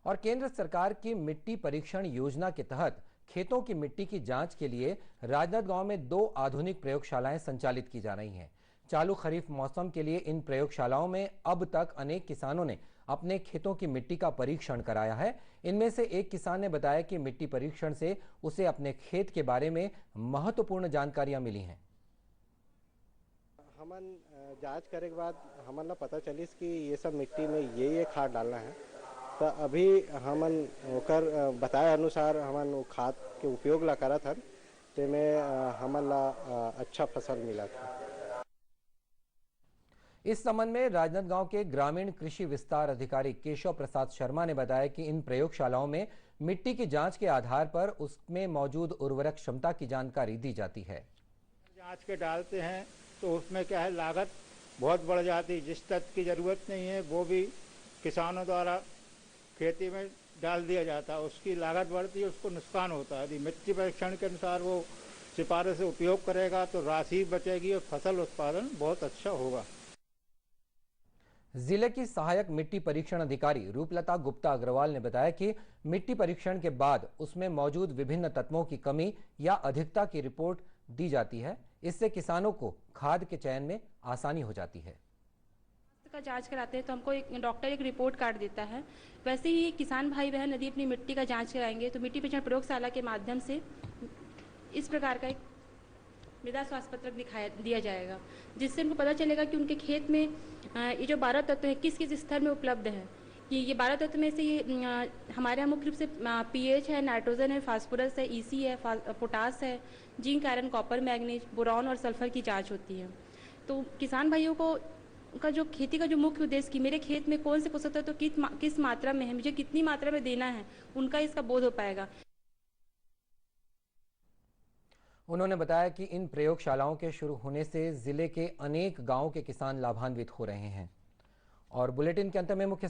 और केंद्र सरकार की मिट्टी परीक्षण योजना के तहत खेतों की मिट्टी की जांच के लिए राजनांदगांव में 2 आधुनिक प्रयोगशालाएं संचालित की जा रही हैं। चालू खरीफ मौसम के लिए इन प्रयोगशालाओं में अब तक अनेक किसानों ने अपने खेतों की मिट्टी का परीक्षण कराया है। इनमें से एक किसान ने बताया कि मिट्टी परीक्षण से उसे अपने खेत के बारे में महत्वपूर्ण जानकारियां मिली हैं। हमन जांच करे के बाद हमन ला पता चलिस कि ये सब मिट्टी में ये खाद डालना है। तो अभी हमन ओकर बताए अनुसार हमन वो खाद के उपयोग ला करत हन, तेमें हमन ला अच्छा फसल मिला था। इस संबंध में राजनांदगांव के ग्रामीण कृषि विस्तार अधिकारी केशव प्रसाद शर्मा ने बताया कि इन प्रयोगशालाओं में मिट्टी की जांच के आधार पर उसमें मौजूद उर्वरक क्षमता की जानकारी दी जाती है। जांच के डालते हैं तो उसमें क्या है, लागत बहुत बढ़ जाती है। जिस तत्व की जरूरत नहीं है वो भी किसानों द्वारा खेती में डाल दिया जाता है, उसकी लागत बढ़ती है, उसको नुकसान होता है। यदि मिट्टी परीक्षण के अनुसार वो सिफारिश से उपयोग करेगा तो राशि बचेगी और फसल उत्पादन बहुत अच्छा होगा। जिले की सहायक मिट्टी परीक्षण अधिकारी रूपलता गुप्ता अग्रवाल ने बताया कि मिट्टी परीक्षण के बाद उसमें मौजूद विभिन्न तत्वों की कमी या अधिकता की रिपोर्ट दी जाती है। इससे किसानों को खाद के चयन में आसानी हो जाती है। का जांच कराते हैं तो हमको एक डॉक्टर एक रिपोर्ट कार्ड देता है। वैसे ही किसान भाई बहन यदि अपनी मिट्टी का जांच कराएंगे तो मिट्टी परीक्षण प्रयोगशाला के माध्यम से इस प्रकार का एक मृदा स्वास्थ्य पत्रक दिया जाएगा, जिससे उनको पता चलेगा कि उनके खेत में ये जो 12 तत्व है किस किस स्तर में उपलब्ध है। कि ये 12 तत्व में से ये हमारे यहाँ मुख्य रूप से पीएच है, नाइट्रोजन है, फास्फोरस है, ईसी है, पोटास है, zinc, iron, copper, manganese, boron और सल्फर की जांच होती है। तो किसान भाइयों को उनका जो खेती का जो मुख्य उद्देश्य कि मेरे खेत में कौन से पोषक तत्व तो किस मात्रा में है, मुझे कितनी मात्रा में देना है, उनका इसका बोध हो पाएगा। उन्होंने बताया कि इन प्रयोगशालाओं के शुरू होने से जिले के अनेक गांवों के किसान लाभान्वित हो रहे हैं। और बुलेटिन के अंत में मुख्य